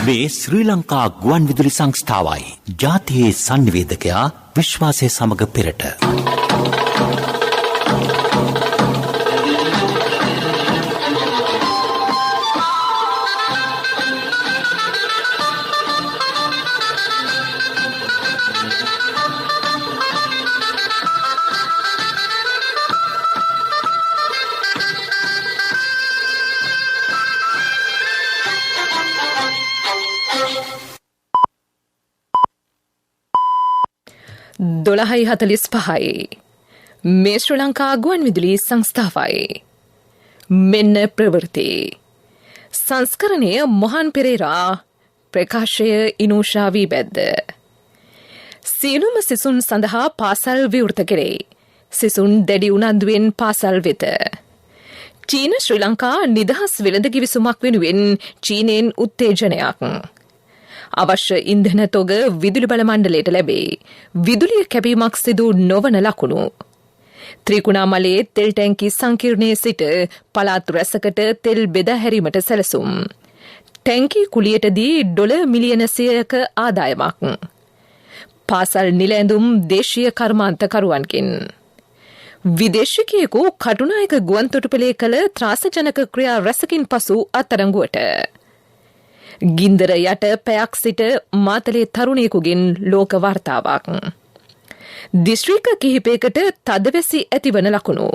මේ ශ්‍රී ලංකා ගුවන් විදුලි සංස්ථාවයි. ජාතියේ සංනිවේදකයා විශ්වාසය සමග පෙරට. දොළහයි 45 මේ ශ්‍රී ලංකා ගුවන් විදුලි සංස්ථාවයි. මෙන්න ප්‍රවෘත්ති සංස්කරණය මොහන් පෙරේරා ප්‍රකාශය ඉනෝෂා වී බැද්ද. සියලුම සිසුන් සඳහා පාසල් විවෘත කෙරේ. සිසුන් දැඩි උනන්දුවෙන් පාසල් වෙත. චීන ශ්‍රී ලංකා නිදහස් වෙළඳ කිවිසුමක් වෙනුවෙන් චීනයෙන් උත්තේජනයක්. අවශ්‍ය ඉන්ධන තොග විදුලි බල මණ්ඩලයට ලැබේ. විදුලිය කැපීමක් සිදු නොවන ලකුණු. ත්‍රිකුණාමලයේ තෙල් ටැංකි සංකීර්ණයේ සිට පළාත් රැසකට තෙල් බෙදා හැරීමට සැලසුම්. ටැංකි කුලියටදී ඩොලර් මිලියන 100ක ආදායමක්. පාසල් නිල ඇඳුම් දේශීය කර්මාන්තකරුවන්ගෙන්. විදේශිකයෙකු කටුනායක ගුවන් තොටුපළේ කළ ත්‍රාසජනක ක්‍රියා රැසකින් පසු අත්අඩංගුවට. ගින්දර යට පැයක් සිට මාතලේ තරුණයෙකුගෙන් ලෝක වාර්තාවක්. දිස්ත්‍රික්ක කිහිපයකට තදවැසි ඇතිවන ලකුණු.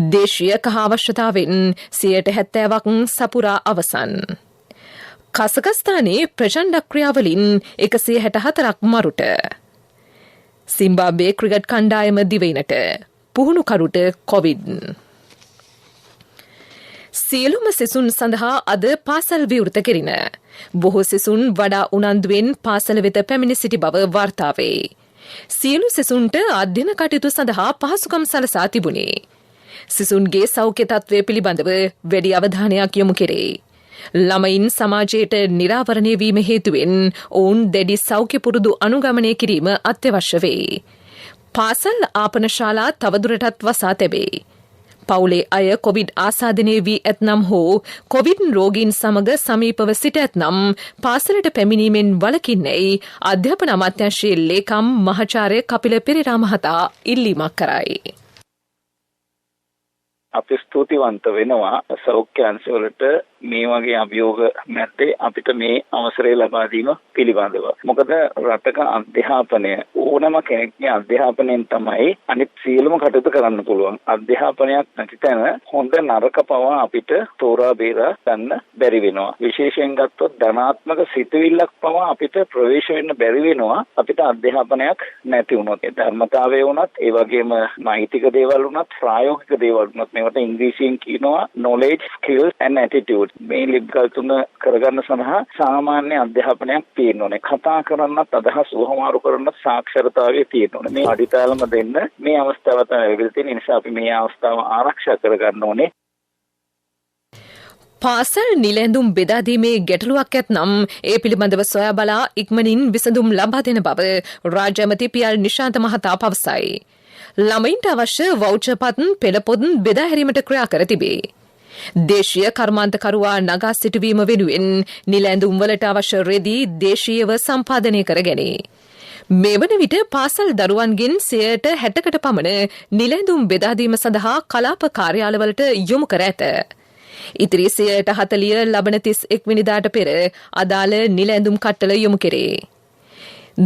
දේශීය කහ අවශ්‍යතාවෙන් 70%ක් සපුරා අවසන්. කසකස්ථානයේ ප්‍රචණ්ඩ ක්‍රියාවලින් 164ක් මරුට. සිම්බාබ්වේ ක්‍රිකට් කණ්ඩායම දිවයිනට පුහුණුකරුට කොවිඩ්. සියලුම සිසුන් සඳහා අද පාසල් විවෘත කෙරින. බොහෝ සිසුන් වඩා උනන්දුවෙන් පාසල වෙත පැමිණ සිටි බව වාර්තා වේ. සියලු සිසුන්ට අධ්‍යයන කටයුතු සඳහා පහසුකම් සලසා තිබුණේ. සිසුන්ගේ සෞඛ්‍ය තත්ත්වය පිළිබඳව වැඩි අවධානයක් යොමු කෙරේ. ළමයින් සමාජයට නිරාවරණය වීම හේතුවෙන් ඔවුන් දැඩි සෞඛ්‍ය පුරුදු අනුගමනය කිරීම අත්‍යවශ්‍ය වේ. පාසල් ආපනශාලා තවදුරටත් වසා තැබේ. පවුලේ අය කොවිඩ් ආසාදනය වී ඇතනම් හෝ කොවිඩ් රෝගීන් සමග සමීපව සිට ඇතනම් පාසලට පැමිණීමෙන් වළකින්නැයි අධ්‍යාපන අමාත්‍යාංශයේ ලේකම් මහාචාර්ය කපිල පෙරේරා මහතා ඉල්ලීමක් කරයි. අපි ස්තුතිවන්ත වෙනවා සෞඛ්‍ය අංශවලට මේ වගේ අභියෝග නැත්තේ අපිට මේ අවසරය ලබා දීම පිළිබඳව. මොකද රටක අධ්‍යාපනය ඕනම කෙනෙක්ගේ අධ්‍යාපනයෙන් තමයි අනිත් සියලුම කටයුතු කරන්න පුළුවන්. අධ්‍යාපනයක් නැති තැන හොඳ නරක පවා අපිට තෝරා බේරා ගන්න බැරි වෙනවා. විශේෂයෙන් ගත්තොත් ධනාත්මක සිතුවිල්ලක් පවා අපිට ප්‍රවේශ වෙන්න බැරි වෙනවා අපිට අධ්‍යාපනයක් නැති වුණොත්. ඒ ධර්මතාවය වුණත් ඒ වගේම නෛතික දේවල් වුණත් ප්‍රායෝගික දේවල් වුණත් මේවට ඉංග්‍රීසියෙන් කියනවා knowledge, skills and attitude. මේ ලිප්ගල් තුන කරගන්න සඳහා සාමාන්‍ය අධ්‍යාපනයක් තියෙන්න ඕනේ. කතා කරන්නත් අදහස් වහමාරු කරන්නත් සාක්ෂරතාවය තියෙන්න ඕනේ. මේ අඩිතාලම දෙන්න මේ අවස්ථාව තමයි ලැබිලා තියෙන නිසා අපි මේ අවස්ථාව ආරක්ෂා කරගන්න ඕනේ. පාසල් නිලැඳුම් බෙදා දීමේ ගැටලුවක් ඇතනම් ඒ පිළිබඳව සොයා බලා ඉක්මනින් විසඳුම් ලබා දෙන බව රාජ්‍ය ඇමති පියල් නිශාන්ත මහතා පවසයි. ළමයින්ට අවශ්‍ය වවුචර් පත් පෙළපොත් බෙදා හැරීමට ක්‍රියා කර තිබේ. දේශීය කර්මාන්තකරුවා නගා සිටුවීම වෙනුවෙන් නිලැඳුම් වලට අවශ්‍ය රෙදි දේශීයව සම්පාදනය කර ගැනේ. මේ වන විට පාසල් දරුවන්ගෙන් 60%කට පමණ නිලැඳුම් බෙදා දීම සඳහා කලාප කාර්යාලවලට යොමු කර ඇත. ඉතිරි 40% ලබන 31 වෙනිදාට පෙර අදාළ නිලැඳුම් කට්ටල යොමු කෙරේ.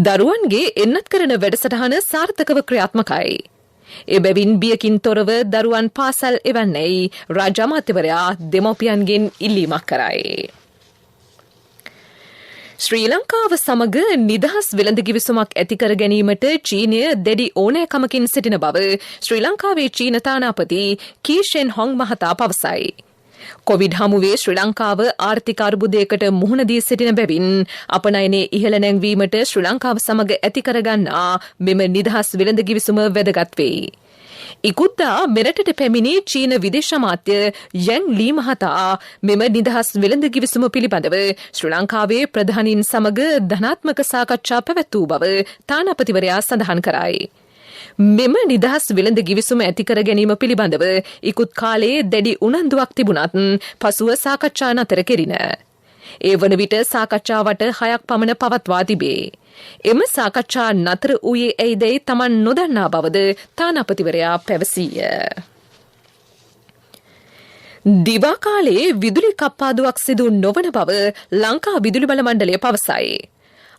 දරුවන්ගේ එන්නත් කරන වැඩසටහන සාර්ථකව ක්‍රියාත්මකයි. එබැවින් බියකින් තොරව දරුවන් පාසල් එවන්නැයි රාජ්‍ය අමාත්‍යවරයා දෙමව්පියන්ගෙන් ඉල්ලීමක් කරයි. ශ්‍රී ලංකාව සමග නිදහස් වෙළඳ කිවිසුමක් ඇති කර ගැනීමට චීනය දැඩි ඕනෑකමකින් සිටින බව ශ්‍රී ලංකාවේ චීන තානාපති කීෂෙන් හොං මහතා පවසයි. කොවිඩ් හමුවේ ශ්‍රී ලංකාව ආර්ථික අර්බුදයකට මුහුණ දී සිටින බැවින් අපනයනයේ ඉහළ නැංවීමට ශ්‍රී ලංකාව සමග ඇති කරගන්නා මෙම නිදහස් වෙළඳ කිවිසුම වැදගත් වෙයි. ඉකුත්දා මෙරටට පැමිණි චීන විදේශ අමාත්‍ය යැන් ලී මහතා මෙම නිදහස් වෙළඳ කිවිසුම පිළිබඳව ශ්‍රී ලංකාවේ ප්‍රධානීන් සමග ධනාත්මක සාකච්ඡා පැවැත්වූ බව තානාපතිවරයා සඳහන් කරයි. මෙම නිදහස් වෙළඳ කිවිසුම ඇති කර ගැනීම පිළිබඳව ඉකුත් කාලයේ දැඩි උනන්දුවක් තිබුණත් පසුව සාකච්ඡා නතර කෙරින. ඒ වන විට සාකච්ඡාවට 6ක් පමණ පවත්වා තිබේ. එම සාකච්ඡා නතර වූයේ ඇයිදැයි තමන් නොදන්නා බවද තානාපතිවරයා පැවසීය. දිවා කාලයේ විදුලි කප්පාදුවක් සිදු නොවන බව ලංකා විදුලි බල මණ්ඩලය පවසයි.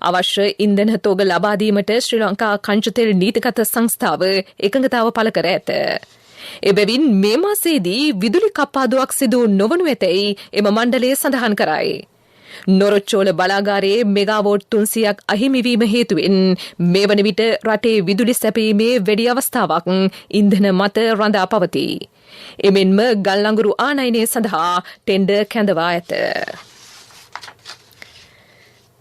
අවශ්‍ය ඉන්ධන තෝග ලබා දීමට ශ්‍රී ලංකා කංචතෙල් නීතිගත සංස්ථාව එකඟතාව පළ කර ඇත. එබැවින් මේ මාසයේදී විදුලි කප්පාදුවක් සිදු නොවනු ඇතැයි එම මණ්ඩලය සඳහන් කරයි. නොරොච්චෝල බලාගාරයේ මෙගාවෝට් 300ක් අහිමිවීම හේතුවෙන් මේ වන විට රටේ විදුලි සැපීමේ වැඩි අවස්ථාවක් ඉන්ධන මත රඳා පවතී. එමෙන්ම ගල් අඟුරු ආනයනය සඳහා ටෙන්ඩර් කැඳවා ඇත.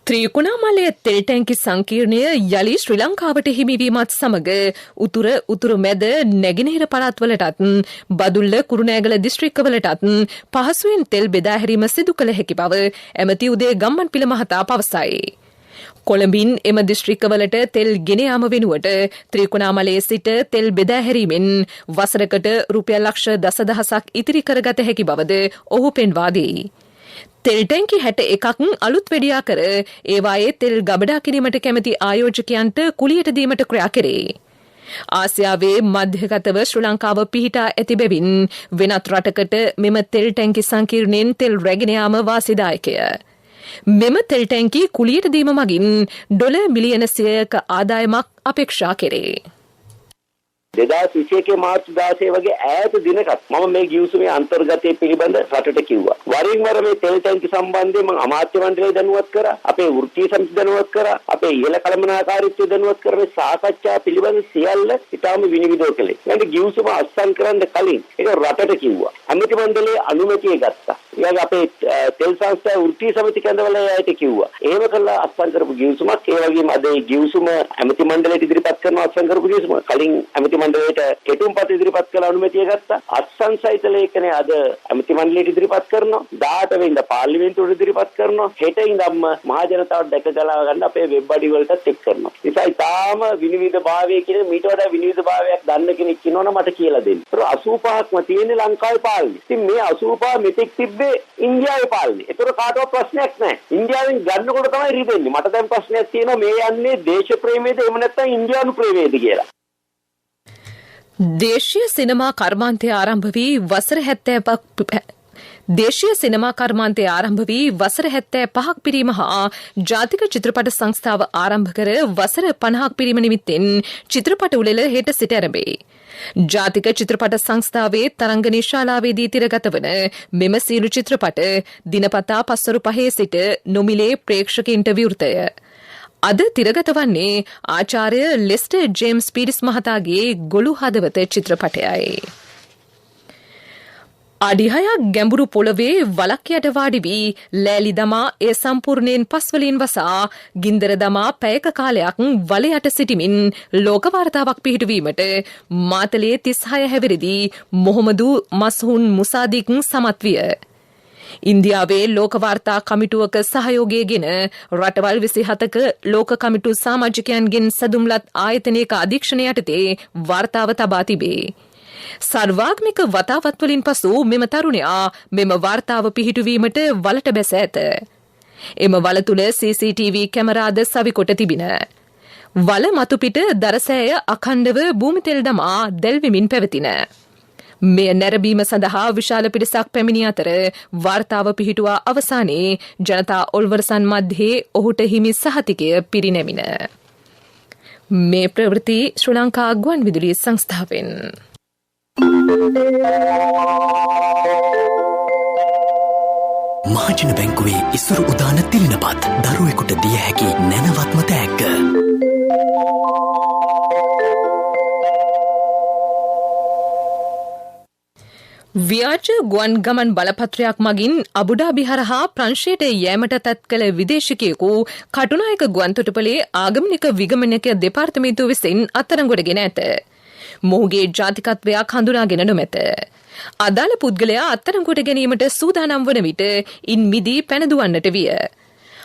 ත්‍රිකුණාමලය තෙල් ටැංකි සංකීර්ණය යලි ශ්‍රී ලංකාවට හිමිවීමත් සමග උතුරු මැද නැගෙනහිර පළාත්වලටත් බදුල්ල කුරුණෑගල දිස්ත්‍රික්කවලටත් පහසුවෙන් තෙල් බෙදා හැරීම සිදු කළ හැකි බව ඇමති උදේ ගම්මන්පිල මහතා පවසයි. කොළඹින් එම දිස්ත්‍රික්කවලට තෙල් ගෙන යාම වෙනුවට ත්‍රිකුණාමලයේ සිට තෙල් බෙදා හැරීමෙන් වසරකට රුපියල් ලක්ෂ දසදහසක් ඉතිරි කරගත හැකි බවද ඔහු පෙන්වා දෙයි. තෙල් ටැංකි 61ක් අලුත් වෙඩියා කර ඒවායේ තෙල් ගබඩා කිරීමට කැමති ආයෝජකයන්ට කුලියට දීමට ක්‍රියා කෙරේ. ආසියාවේ මධ්‍යගතව ශ්‍රී ලංකාව පිහිටා ඇති බැවින් වෙනත් රටකට මෙම තෙල් ටැංකි සංකීර්ණයෙන් තෙල් රැගෙන යාම වාසිදායකය. මෙම තෙල් ටැංකි කුලියට දීම මගින් ඩොලර් මිලියන 100ක ආදායමක් අපේක්ෂා කෙරේ. 2021 මාර්තු 16 වගේ ඈත දිනකත් මම මේ ගිවිසුමේ අන්තර්ගතය පිළිබඳ රටට කිව්වා. වරින් වර මේ තෙල් ටැංකි සම්බන්ධයෙන් මම අමාත්‍ය මණ්ඩලය දැනුවත් කරා, අපේ වෘත්තීය සමිති දැනුවත් කරා, අපේ ඉහළ කළමනාකාරීත්වය දැනුවත් කර මේ සාකච්ඡා පිළිබඳ සියල්ල ඉතාම විනිවිදව කළේ. එහෙනම් ගිවිසුම අත්සන් කරන්න කලින් ඒක රටට කිව්වා. අමාත්‍ය මණ්ඩලයේ අනුමැතිය ගත්තා. ඊළඟ අපේ තෙල් සංස්ථාවේ වෘත්තීය සමිති කැඳවලා එයාට කිව්වා. එහෙම කළා අත්සන් කරපු ගිවිසුමක්. ඒ වගේම අද මේ ගිවිසුම අමාත්‍ය මණ්ඩලයට ඉදිරිපත් කරනවා අත්සන් කරපු ගිවිසුම. කලින් අමාත්‍ය මණ්ඩලයට කෙටුම්පත ඉදිරිපත් කළ අනුමැතිය ගත්තා. අත්සන් සහිත ලේඛනය අද අමාත්‍ය මණ්ඩලයට ඉදිරිපත් කරනවා. 18 වෙනිදා පාර්ලිමේන්තුවට ඉදිරිපත් කරනවා. හෙට ඉඳන්ම මහ ජනතාවට දැක ගලා ගන්න අපේ වෙබ් අඩවි වලට චෙක් කරනවා. ඒසයි තාම විනිවිද භාවය කියන මීට වඩා විනිවිද භාවයක් දන්න කෙනෙක් ඉන්නවනම් මට කියලා දෙන්න. ඒතර 85ක්ම තියෙන ලංකාවේ පාලනේ. ඉතින් මේ 85 මෙතෙක් තිබ්බේ ඉන්දියාවේ පාලනේ. ඒතර කාටවත් ප්‍රශ්නයක් නැහැ. ඉන්දියාවෙන් ගන්නකොට තමයි රිදෙන්නේ. මට දැන් ප්‍රශ්නයක් තියෙනවා මේ යන්නේ දේශ ප්‍රේමයේද එහෙම නැත්නම් ඉන්දියානු ප්‍රේමයේද කියලා. දේශීය සිනමා කර්මාන්තය ආරම්භ වී වසර 75ක් දේශීය සිනමා කර්මාන්තය ආරම්භ වී වසර 75ක් පිරීම හා ජාතික චිත්‍රපට සංස්ථාව ආරම්භ කර වසර 50ක් පිරීම නිමිත්තෙන් චිත්‍රපට උළෙල හෙට සිට ආරම්භයි. ජාතික චිත්‍රපට සංස්ථාවේ තරංගනී ශාලාවේදී තිරගත වන මෙම සියලු චිත්‍රපට දිනපතා පස්වරු 5 සිට නොමිලේ ප්‍රේක්ෂකයින්ට විවෘතය. අද තිරගත වන්නේ ආචාර්ය ලෙස්ටර් ජේම්ස් පීරිස් මහතාගේ ගොළු හදවත චිත්‍රපටයයි. අඩිහයක් ගැඹුරු පොළවේ වලක් යට වාඩි වී ලෑලි දමා එය සම්පූර්ණයෙන් පස්වලින් වසා ගින්දර දමා පැයක කාලයක් වල යට සිටිමින් ලෝක වාර්තාවක් පිහිටුවීමට මාතලේ 36 හැවිරිදි මොහමදු මස්හුන් මුසාදික් සමත් විය. ඉන්දියාවේ ලෝක වාර්තා කමිටුවක සහයෝගයගෙන රටවල් 27ක ලෝක කමිටු සමාජිකයන්ගෙන් සැදුම්ලත් ආයතනයක අධීක්ෂණය යටතේ වාර්තාව තබා තිබේ. සර්වාග්මික වතාවත් වලින් පසු මෙම තරුණයා මෙම වාර්තාව පිහිටුවීමට වලට බැස ඇත. එම වල තුල CCTV කැමරාද සවිකොට තිබින. වල මතුපිට දරසෑය අඛණ්ඩව භූමිතෙල් දමා දැල්වෙමින් පැවතින. මෙය නැරඹීම සඳහා විශාල පිරිසක් පැමිණි අතර වාර්තාව පිහිටුවා අවසානයේ ජනතා ඔල්වරසන් මැද්දේ ඔහුට හිමි සහතිකය පිරිනැමින. මේ ප්‍රවෘත්ති ශ්‍රී ලංකා ගුවන් විදුලි සංස්ථාවෙන්. මහජන බැංකුවේ ඉසුරු උදාන තිලිනපත් දරුවෙකුට දිය හැකි නැනවත්ම තෑග්ග. ව්‍යාජ ගුවන් ගමන් බලපත්‍රයක් මගින් අබුඩාබි හරහා ප්‍රංශයට යෑමට තත් කළ විදේශිකයෙකු කටුනායක ගුවන්තොටුපළේ ආගමනික විගමනක දෙපාර්තමේන්තුව විසින් අත්අඩංගුවට ඇත. මොහුගේ ජාතිකත්වයක් හඳුනාගෙන නොමැත. අදාළ පුද්ගලයා අත්අඩංගුවට ගැනීමට සූදානම් වන විට ඉන් මිදී පැනදුවන්නට විය.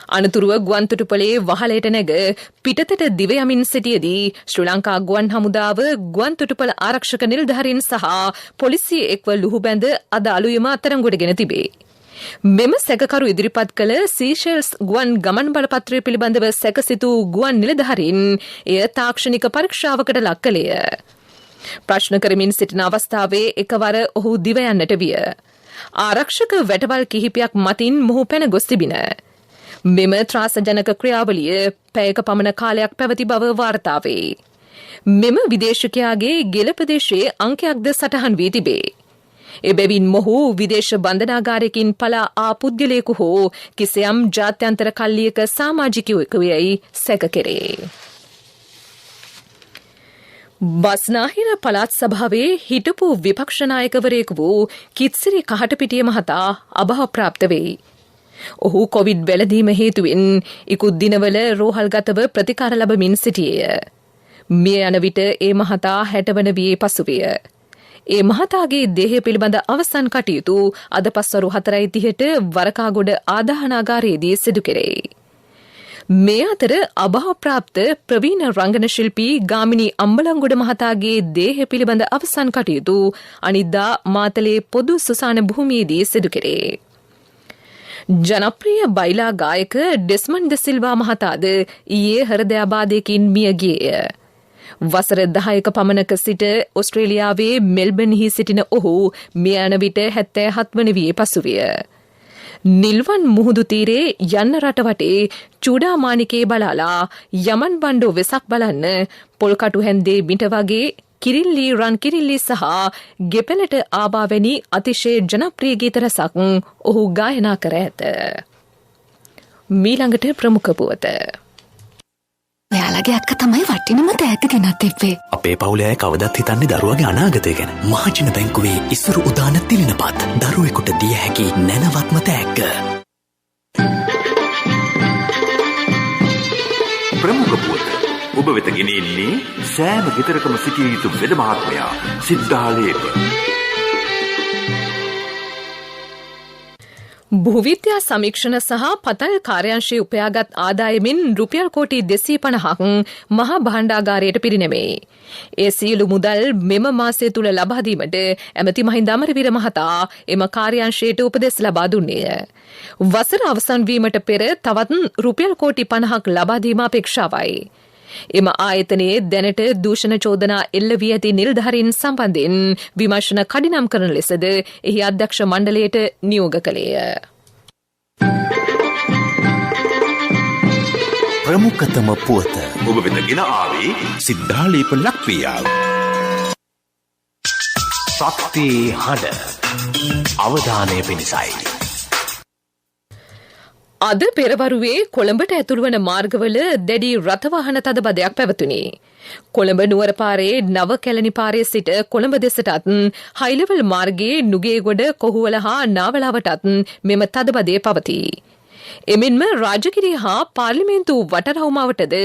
අනතුරුව ගුවන්තොටුපළේ වහලයට නැග පිටතට දිව යමින් සිටියදී ශ්‍රී ලංකා ගුවන් හමුදාව ගුවන්තොටුපළ ආරක්ෂක නිලධාරීන් සහ පොලිසිය එක්ව ලුහුබැඳ අද අලුයම අත්අඩංගුවට ගෙන තිබේ. මෙම සැකකරු ඉදිරිපත් කළ සීෂෙල්ස් ගුවන් ගමන් බලපත්‍රය පිළිබඳව සැකසිතූ ගුවන් නිලධාරීන් එය තාක්ෂණික පරීක්ෂාවකට ලක් කළේය. ප්‍රශ්න කරමින් සිටින අවස්ථාවේ එකවර ඔහු දිව යන්නට විය. ආරක්ෂක වැටවල් කිහිපයක් මතින් මොහු පැන ගොස් තිබින. මෙම ත්‍රාසජනක ක්‍රියාවලිය පැයක පමණ කාලයක් පැවති බව වාර්තා වේ. මෙම විදේශිකයාගේ ගෙල ප්‍රදේශයේ අංකයක්ද සටහන් වී තිබේ. එබැවින් මොහු විදේශ බන්ධනාගාරයකින් පලා ආ පුද්ගලයෙකු හෝ කිසියම් ජාත්‍යන්තර කල්ලියක සමාජිකයෙකු යයි සැක කෙරේ. බස්නාහිර පළාත් සභාවේ හිටපු විපක්ෂ නායකවරයෙකු වූ කිත්සිරි කහටපිටිය මහතා අභාවප්‍රාප්ත වෙයි. ඔහු කොවිඩ් වැළඳීම හේතුවෙන් ඉකුත් දිනවල රෝහල්ගතව ප්‍රතිකාර ලබමින් සිටියේය. මිය යන විට ඒ මහතා 60 වන වියේ පසුවිය. ඒ මහතාගේ දේහය පිළිබඳ අවසන් කටයුතු අද පස්වරු 4:30ට වරකාගොඩ ආදාහනාගාරයේදී සිදු කෙරේ. මේ අතර අභාවප්‍රාප්ත ප්‍රවීණ රංගන ශිල්පී ගාමිණී අම්බලන්ගොඩ මහතාගේ දේහය පිළිබඳ අවසන් කටයුතු අනිද්දා මාතලේ පොදු සුසාන භූමියේදී සිදු කෙරේ. ජනප්‍රිය බයිලා ගායක ඩෙස්මන්ඩ් ද සිල්වා මහතාද ඊයේ හෘදයාබාධයකින් මිය ගියේය. වසර 10ක පමණක සිට ඔස්ට්‍රේලියාවේ මෙල්බර්න්හි සිටින ඔහු මිය යන විට 77 වන වියේ පසුවිය. නිල්වන් මුහුදු තීරේ යන්න රට වටේ චූඩාමානිකේ බලාලා යමන් බණ්ඩෝ වෙසක් බලන්න පොල්කටු හැන්දේ මිට වගේ කිරිල්ලි රන් කිරිල්ලි සහ ගෙපෙලට ආවා වැනි අතිශය ජනප්‍රිය ගීත රසක් ඔහු ගායනා කර ඇත. මීළඟට ප්‍රමුඛ පුවත. ඔයාලගේ අක්ක තමයි වටිනම තෑග්ග ගෙනත් තිබ්බේ. අපේ පවුලේ අය කවදත් හිතන්නේ දරුවගේ අනාගතය ගැන. මහජන බැංකුවේ ඉසුරු උදාන තිලිනපත් දරුවෙකුට දිය හැකි නැනවත්ම තෑග්ග. ප්‍රමුඛ පුවත ඔබ වෙත ගෙනෙන්නේ සෑම ගෙදරකම සිටිය යුතු වෙද මහත්මයා සිද්ධාලේප. භූවිද්‍යා සමීක්ෂණ සහ පතල් කාර්යාංශයේ උපයාගත් ආදායමින් රුපියල් කෝටි 250ක් මහා භාණ්ඩාගාරයට පිරිනැමේ. ඒ සියලු මුදල් මෙම මාසය තුල ලබා දීමට ඇමති මහින්ද අමරවීර මහතා එම කාර්යාංශයට උපදෙස් ලබා දුන්නේය. වසර අවසන් වීමට පෙර තවත් රුපියල් කෝටි 50ක් ලබා දීම අපේක්ෂාවයි. එම ආයතනයේ දැනට දූෂණ චෝදනා එල්ල වී ඇති නිලධාරීන් සම්බන්ධයෙන් විමර්ශන කඩිනම් කරන ලෙසද එහි අධ්‍යක්ෂ මණ්ඩලයට නියෝග කළේය. ප්‍රමුඛතම පුවත ඔබ වෙත ගෙන ආවේ සිද්ධාලේප ලක්පියාව. ශක්ති හඬ අවධානය පිණිසයි. අද පෙරවරුවේ කොළඹට ඇතුළු වන මාර්ගවල දැඩි රථවාහන තදබදයක් පැවතුණි. කොළඹ නුවර පාරේ නව කැලණි පාරේ සිට කොළඹ දෙසටත් හයිලෙවල් මාර්ගයේ නුගේගොඩ කොහුවල හා නාවලාවටත් මෙම තදබදය පවතී. එමෙන්ම රාජගිරිය හා පාර්ලිමේන්තු වටරවුමාවටද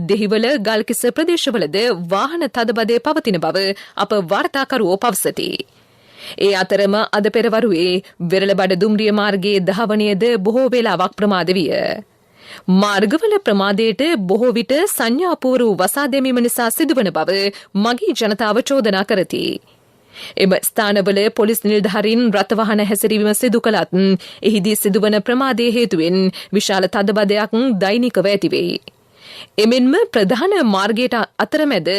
දෙහිවල ගල්කිස්ස ප්‍රදේශවලද වාහන තදබදය පවතින බව අප වාර්තාකරුවෝ පවසති. ඒ අතරම අද පෙරවරුවේ වෙරළබඩ දුම්රිය මාර්ගයේ දහවනයද බොහෝ වේලාවක් ප්‍රමාද විය. මාර්ගවල ප්‍රමාදයට බොහෝ විට සංඥාපූර්ව වසා දැමීම නිසා සිදුවන බව මගී ජනතාව චෝදනා කරති. එම ස්ථානවල පොලිස් නිලධාරීන් රථවාහන හැසිරීම සිදු කළත් එහිදී සිදුවන ප්‍රමාදයේ හේතුවෙන් විශාල තදබදයක් දෛනිකව ඇතිවෙයි. එමෙන්ම ප්‍රධාන මාර්ගයට අතරමැද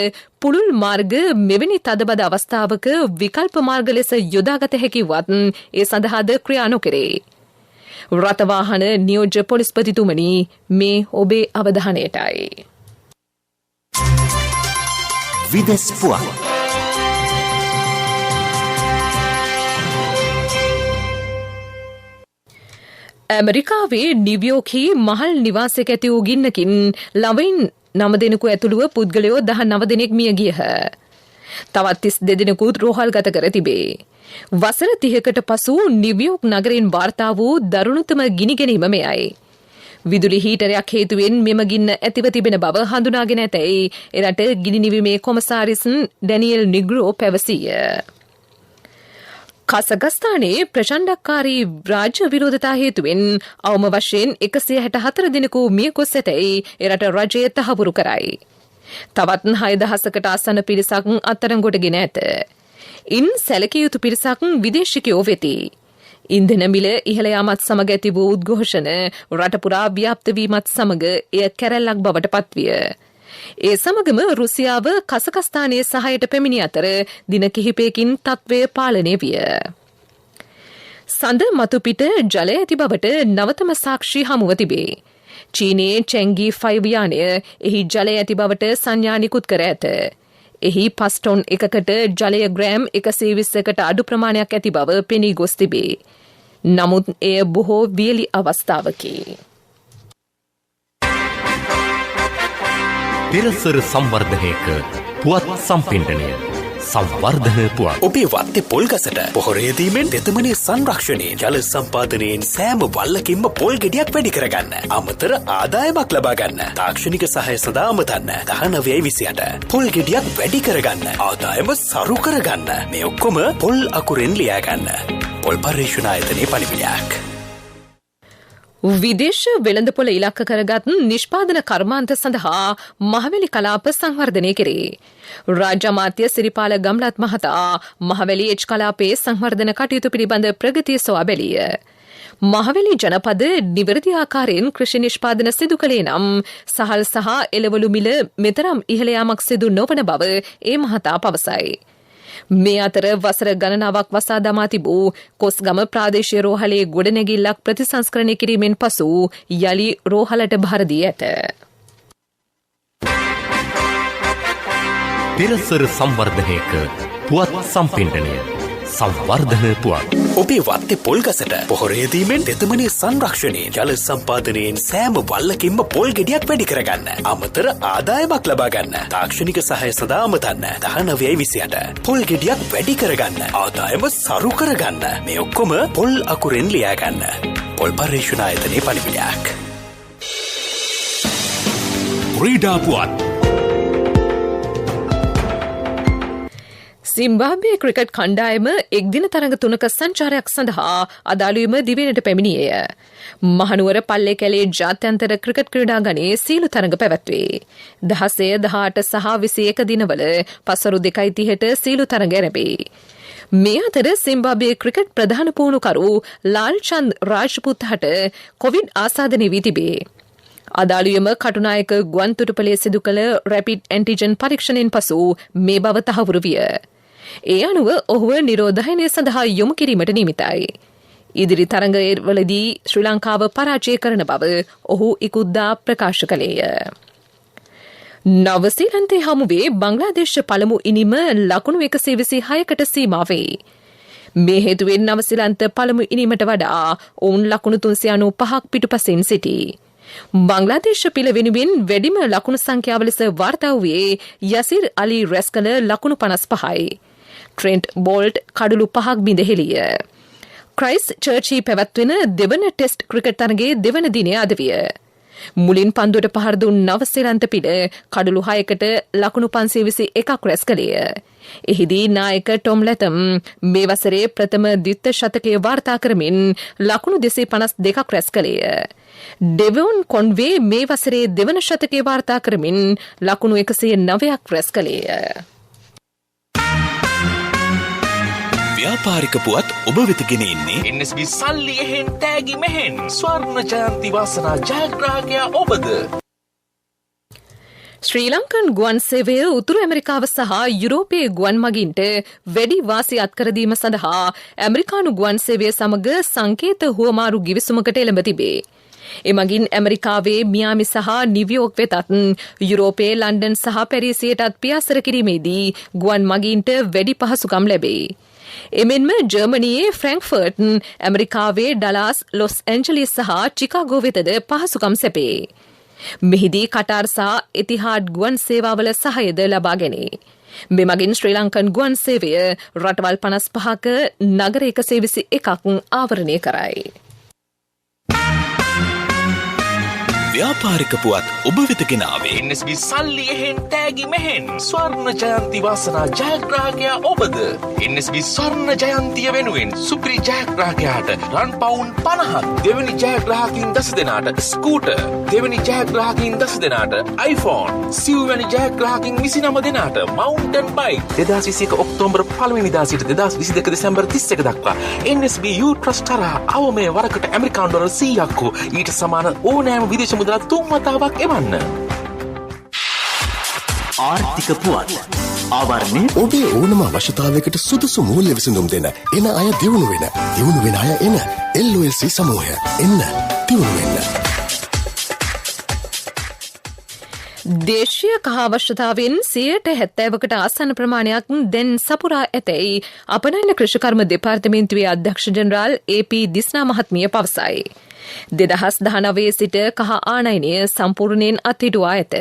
පුළුල් මාර්ග මෙවැනි තදබද අවස්ථාවක විකල්ප මාර්ග ලෙස යොදාගත හැකිවත් ඒ සඳහාද ක්‍රියා නොකෙරේ. රථවාහන නියෝජ්‍ය පොලිස්පතිතුමනි මේ ඔබේ අවධානයටයි. විදෙස් පුවත්. ඇමරිකාවේ නිව්යෝර්ක්හි මහල් නිවාසයක ඇති වූ ගින්නකින් ළමයින් 9 දෙනෙකු ඇතුළුව පුද්ගලයෝ 19 දෙනෙක් මිය ගියහ. තවත් 32 දෙනෙකුත් රෝහල්ගත කර තිබේ. වසර 30කට පසු නිව්යෝර්ක් නගරයෙන් වාර්තා වූ දරුණුතම ගිනි ගැනීම මෙයයි. විදුලි හීටරයක් හේතුවෙන් මෙම ගින්න ඇතිව තිබෙන බව හඳුනාගෙන ඇතැයි එරට ගිනි නිවීමේ කොමසාරිස් ඩැනියෙල් නිග්‍රෝ පැවසීය. කසගස්ථානයේ ප්‍රචණ්ඩකාරී රාජ්‍ය විරෝධතා හේතුවෙන් අවම වශයෙන් 164 දෙනෙකු මිය ගොස් ඇතැයි එරට රජය තහවුරු කරයි. තවත් 6000කට ආසන්න පිරිසක් අත්අඩංගුවට ගෙන ඇත. ඉන් සැලකිය යුතු පිරිසක් විදේශිකයෝ වෙති. ඉන්ධන මිල ඉහළ යාමත් සමග ඇති වූ උද්ඝෝෂණ රට පුරා ව්‍යාප්ත වීමත් සමග එය කැරැල්ලක් බවට පත්විය. ඒ සමගම රුසියාව කසකස්ථානයේ සහයට පැමිණි අතර දින කිහිපයකින් තත්ත්වය පාලනය විය. සඳ මතුපිට ජලය ඇති බවට නවතම සාක්ෂි හමුව තිබේ. චීනයේ චෙන්ගී 5 යානය එහි ජලය ඇති බවට සංඥා නිකුත් කර ඇත. එහි 5 ටොන් එකකට ජලය ග්‍රෑම් 120කට අඩු ප්‍රමාණයක් ඇති බව පෙනී ගොස් තිබේ. නමුත් එය බොහෝ වියලි අවස්ථාවකි. පෙරසර සංවර්ධනයක පුවත් සම්පින්ඩනය සංවර්ධන පුවත්. ඔබේ වත්තේ පොල්ගසට පොහොරයදීමෙන් දෙතමනේ සංරක්ෂණයෙන් ජල සම්පාදනයෙන් සෑම වල්ලකින්ම පොල් ගෙඩියක් වැඩි කරගන්න. අමතර ආදායමක් ලබාගන්න. තාක්ෂණික සහය සඳහා අමතන්න 1928. පොල් ගෙඩියක් වැඩි කරගන්න. ආදායම සරු කරගන්න. මේ ඔක්කොම පොල් අකුරෙන් ලියාගන්න. පොල් පර්යේෂණ ආයතනයේ පණිවිඩයක්. විදේශ වෙළඳපොළ ඉලක්ක කරගත් නිෂ්පාදන කර්මාන්ත සඳහා මහවැලි කලාප සංවර්ධනය කෙරේ. රාජ්‍ය අමාත්‍ය සිරිපාල ගම්ලත් මහතා මහවැලි එච් කලාපයේ සංවර්ධන කටයුතු පිළිබඳ ප්‍රගතිය සොයා බැලීය. මහවැලි ජනපද නිවැරදි ආකාරයෙන් කෘෂි නිෂ්පාදන සිදු කළේ නම් සහල් සහ එළවලු මිල මෙතරම් ඉහළ යාමක් සිදු නොවන බව ඒ මහතා පවසයි. මේ අතර වසර ගණනාවක් වසා දමා තිබූ කොස්ගම ප්‍රාදේශීය රෝහලේ ගොඩනැගිල්ලක් ප්‍රතිසංස්කරණය කිරීමෙන් පසු යලි රෝහලට භාර දී ඇත. පෙරසර සංවර්ධනයක පුවත් සම්පින්ඩනය සංවර්ධන පුවත්. ඔබේ වත්තේ පොල්ගසට පොහොරයදීමෙන් දෙතමනේ සංරක්ෂණයෙන් ජල සම්පාදනයෙන් සෑම වල්ලකින්ම පොල් ගෙඩියක් වැඩි කරගන්න. අමතර ආදායමක් ලබාගන්න. තාක්ෂණික සහය සඳහා අමතන්න 1928. පොල් ගෙඩියක් වැඩි කරගන්න. ආදායම සරු කරගන්න. මේ ඔක්කොම පොල් අකුරෙන් ලියාගන්න. පොල් පර්යේෂණ ආයතනයේ පණිවිඩයක්. ක්‍රීඩා පුවත්. සිම්බාබ්වේ ක්‍රිකට් කණ්ඩායම එක්දින තරඟ 3ක සංචාරයක් සඳහා අදාළුවම දිවයිනට පැමිණියේය. මහනුවර පල්ලේ කැලේ ජාත්‍යන්තර ක්‍රිකට් ක්‍රීඩාංගණයේ සීළු තරඟ පැවැත්වේ. 16, 18 සහ 21 දිනවල පසරු 2:30ට සීළු තරඟ ඇරඹේ. මේ අතර සිම්බාබ්වේ ක්‍රිකට් ප්‍රධාන පුහුණුකරු ලාල්චන්ද් රාජපුත්හට කොවිඩ් ආසාදනය වී තිබේ. අදාළුවම කටුනායක ගුවන් තොටුපළේ සිදු කළ රැපිඩ් ඇන්ටිජන් පරීක්ෂණයෙන් පසු මේ බව තහවුරු විය. ඒ අනුව ඔහුව නිරෝධායනය සඳහා යොමු කිරීමට නියමිතයි. ඉදිරි තරඟවලදී ශ්‍රී ලංකාව පරාජය කරන බව ඔහු ඉකුද්දා ප්‍රකාශ කළේය. නවසීලන්තයේ හමුවේ බංග්ලාදේශ පළමු ඉනිම ලකුණු 126කට සීමා වේ. මේ හේතුවෙන් නවසීලන්ත පළමු ඉනිමට වඩා ඔවුන් ලකුණු 395ක් පිටුපසින් සිටී. බංග්ලාදේශ පිළ වෙනුවෙන් වැඩිම ලකුණු සංඛ්‍යාව ලෙස වාර්තා වූයේ යසිර් අලි රැස් කළ ලකුණු 55යි. ට්‍රෙන්ට් බෝල්ට් කඩලු 5ක් බිඳ හෙළිය. ක්‍රයිස්ට් චර්චි පැවැත්වෙන දෙවන ටෙස්ට් ක්‍රිකට් තරගයේ දෙවන දිනය අද විය. මුලින් පන්දුවට පහර දුන් නවසීලන්ත පිළ කඩලු 6කට ලකුණු 521ක් රැස් කළේය. එහිදී නායක ටොම් ලැතම් මේ වසරේ ප්‍රථම ද්විත්ව ශතකය වාර්තා කරමින් ලකුණු 252ක් රැස් කළේය. ඩෙවොන් කොන්වේ මේ වසරේ දෙවන ශතකය වාර්තා කරමින් ලකුණු 109ක් රැස් කළේය. ව්‍යාපාරික පුවත් ඔබ වෙත ගෙන එන්නේ NSB සල්ලි එහෙන් තෑගි මෙහෙන් ස්වර්ණ ජයන්ති වාසනා ජයග්‍රාහකයා ඔබද. ශ්‍රී ලංකන් ගුවන් සේවය උතුරු ඇමරිකාව සහ යුරෝපයේ ගුවන් මගින්ට වැඩි වාසි අත්කරදීම සඳහා ඇමරිකානු ගුවන් සේවය සමග සංකේත හුවමාරු ගිවිසුමකට එළඹ තිබේ. එමගින් ඇමරිකාවේ මියාමි සහ නිව්යෝක් වෙතත් යුරෝපයේ ලන්ඩන් සහ පැරිසියටත් පියාසර කිරීමේදී ගුවන් මගින්ට වැඩි පහසුකම් ලැබේ. එමෙන්ම ජර්මනියේ ෆ්‍රැන්ක්ෆර්ට්, ඇමරිකාවේ ඩලාස්, ලොස් ඇන්ජලිස් සහ චිකාගෝ වෙතද පහසුකම් සැපේ. මෙහිදී කටාර් සහ එතිහාඩ් ගුවන් සේවාවල සහයද ලබා ගැනේ. මෙමගින් ශ්‍රී ලංකන් ගුවන් සේවය රටවල් 55ක නගර 121ක් ආවරණය කරයි. ව්‍යාපාරික පුවත් ඔබ වෙත ගෙනාවේ. NSB සල්ලි එහෙන් තෑගි මෙහෙන් ස්වර්ණ ජයන්ති වාසනා ජයග්‍රාහකයා ඔබද. NSB ස්වර්ණ ජයන්තිය වෙනුවෙන් සුපිරි ජයග්‍රාහකයාට රන් පවුන් 50ක්, දෙවැනි ජයග්‍රාහකින් 10 දෙනාට ස්කූටර්, දෙවැනි ජයග්‍රාහකින් 10 දෙනාට iPhone, සිව්වැනි ජයග්‍රාහකින් 29 දෙනාට මවුන්ටන් බයික්. 2021 ඔක්තෝබර් 1 වෙනිදා සිට 2022 දෙසැම්බර් 31 දක්වා NSB U Trust කරා අවමේ වරකට ඇමරිකානු ඩොලර් 100ක් හෝ ඊට සමාන ඕනෑම විදේශ මුදලක් 3 වතාවක් එවන්න. ආර්ථික පුවත් ආවරණය ඔබේ ඕනම අවශ්‍යතාවයකට සුදුසු මූල්‍ය විසඳුම් දෙන එන අය දියුණු වෙන අය එන LOLC සමූහය එන්න දියුණු වෙන්න. දේශීය කහ අවශ්‍යතාවෙන් 70%කට ආසන්න ප්‍රමාණයක් දැන් සපුරා ඇතැයි අපනයන කෘෂිකර්ම දෙපාර්තමේන්තුවේ අධ්‍යක්ෂ ජෙනරාල් AP දිස්නා මහත්මිය පවසයි. 2019 සිට කහ ආනයනය සම්පූර්ණයෙන් අත්හිටුවා ඇත.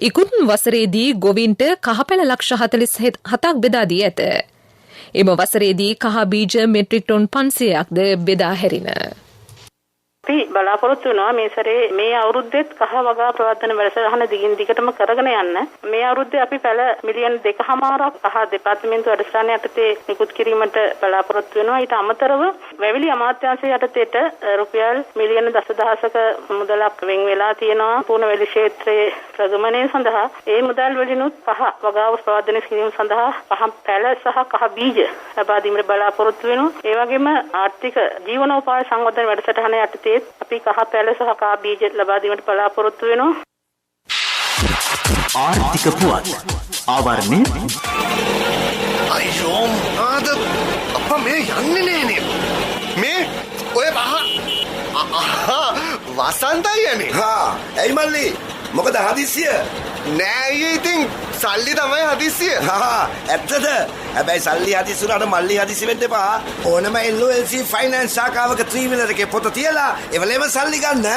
ඉකුත් වසරේදී ගොවින්ට කහපැල ලක්ෂ 47ක් බෙදා දී ඇත. එම වසරේදී කහ බීජ මෙට්‍රික් ටොන් 500ක්ද බෙදා හැරින. අපි බලාපොරොත්තු වෙනවා මේ සැරේ මේ අවුරුද්දෙත් කහ වගා ප්‍රවර්ධන වැඩසටහන දිගින් දිගටම කරගෙන යන්න. මේ අවුරුද්දේ අපි පැල මිලියන 2.5ක් කහ දෙපාර්තමේන්තු වැඩසටහන යටතේ නිකුත් කිරීමට බලාපොරොත්තු වෙනවා. ඊට අමතරව වැවිලි අමාත්‍යාංශය යටතේට රුපියල් මිලියන 10,000ක මුදලක් වෙන් වෙලා තියෙනවා පූර්ණ වැලි ක්ෂේත්‍රයේ ප්‍රගමනය සඳහා. ඒ මුදල් වලිනුත් කහ වගාව ප්‍රවර්ධනය කිරීම සඳහා කහ පැල සහ කහ බීජ ලබා දීමට බලාපොරොත්තු වෙනවා. ඒ වගේම ආර්ථික ජීවනෝපාය සංවර්ධන වැඩසටහන යටතේ අපි කහ පැල සහ කහ බීජ ලබා දීමට බලාපොරොත්තු වෙනවා. ආර්ථික පුවත් ආවරණය අයියෝ ආද අප්පා මේ යන්නේ නෑනේ මේ ඔය වසන්තයි යන්නේ. ඇයි මල්ලි මොකද හදිස්සිය? නෑ ඉතින් සල්ලි තමයි හදිස්සිය. ඇත්තද? හැබැයි සල්ලි හදිස්සි උනාට මල්ලි හදිස්සි වෙන්න එපා. ඕනම LOLC ෆයිනෑන්ස් ශාඛාවක 3-wheeler එකේ පොත තියලා එවලේම සල්ලි ගන්න.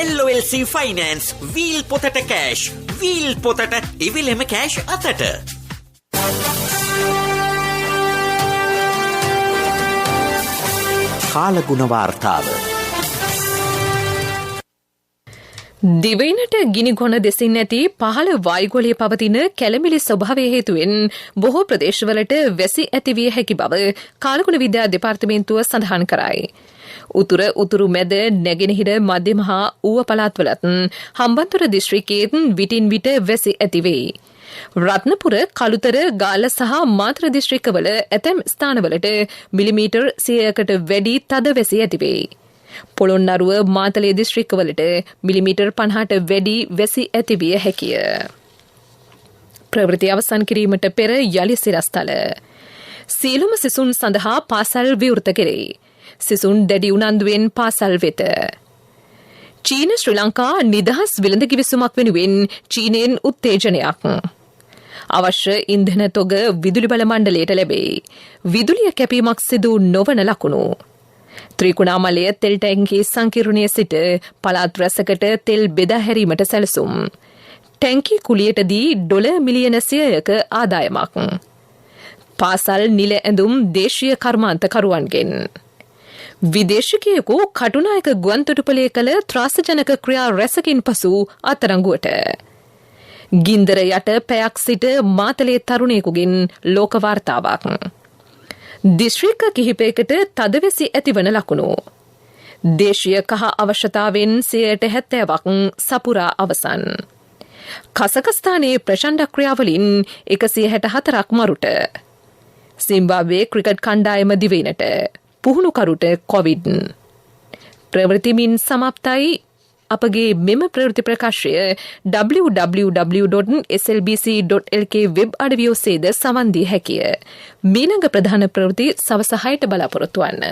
LOLC ෆයිනෑන්ස් වීල් පොතට කෑෂ්, වීල් පොතට ඉවිලෙම කෑෂ් අතට. කාලගුණ වාර්තාව දිවයිනට ගිනිගොන දෙසින් ඇති පහළ වායුගෝලයේ පවතින කැළමිලි ස්වභාවය හේතුවෙන් බොහෝ ප්‍රදේශවලට වැසි ඇතිවිය හැකි බව කාලගුණ විද්‍යා දෙපාර්තමේන්තුව සඳහන් කරයි. උතුරු මැද නැගෙනහිර මධ්‍යම හා ඌව පළාත්වලත් හම්බන්තොට දිස්ත්‍රික්කයේත් විටින් විට වැසි ඇතිවෙයි. රත්නපුර, කළුතර, ගාල්ල සහ මාතර දිස්ත්‍රික්කවල ඇතැම් ස්ථානවලට මිලිමීටර් 100කට වැඩි තද වැසි ඇතිවෙයි. පොළොන්නරුව, මාතලේ දිස්ත්‍රික්කවලට මිලිමීටර් 50ට වැඩි වැසි ඇතිවිය හැකිය. ප්‍රවෘත්ති අවසන් කිරීමට පෙර යලි සිරස්තල. සියලුම සිසුන් සඳහා පාසල් විවෘත කෙරෙයි. සිසුන් දැඩි උනන්දුවෙන් පාසල් වෙත. චීන ශ්‍රී ලංකා නිදහස් විලඳ කිවිසුමක් වෙනුවෙන් චීනයෙන් උත්තේජනයක්. අවශ්‍ය ඉන්ධන තොග විදුලි බල මණ්ඩලයට ලැබේ. විදුලිය කැපීමක් සිදු නොවන ලකුණු. ත්‍රිකුණාමලය තෙල් ටැංකි සංකීර්ණයේ සිට පළාත් රැසකට තෙල් බෙදා හැරීමට සැලසුම්. ටැංකි කුලියටදී ඩොලර් මිලියන 100ක ආදායමක්. පාසල් නිල ඇඳුම් දේශීය කර්මාන්තකරුවන්ගෙන්. විදේශිකයෙකු කටුනායක ගුවන්තොටුපලේ කළ ත්‍රාසජනක ක්‍රියා රැසකින් පසු අත්අඩංගුවට. ගින්දර යට පැයක් සිට මාතලේ තරුණයෙකුගෙන් ලෝක වාර්තාවක්. දිස්ත්‍රික්ක කිහිපයකට තදවැසි ඇතිවන ලකුණු. දේශීය කහ අවශ්‍යතාවෙන් 70%ක් සපුරා අවසන්. කසකස්ථානයේ ප්‍රචණ්ඩ ක්‍රියාවලින් 164ක් මරුට. සිම්බාබ්වේ ක්‍රිකට් කණ්ඩායම දිවයිනට පුහුණුකරුට කොවිඩ්. ප්‍රවෘත්තිමින් සමාප්තයි. අපගේ මෙම ප්‍රවෘත්ති ප්‍රකාශය www.slbc.lk වෙබ් අඩවිය ඔස්සේද සවන් දී හැකිය. මීළඟ ප්‍රධාන ප්‍රවෘත්ති සවස 6ට බලාපොරොත්තු වන්න.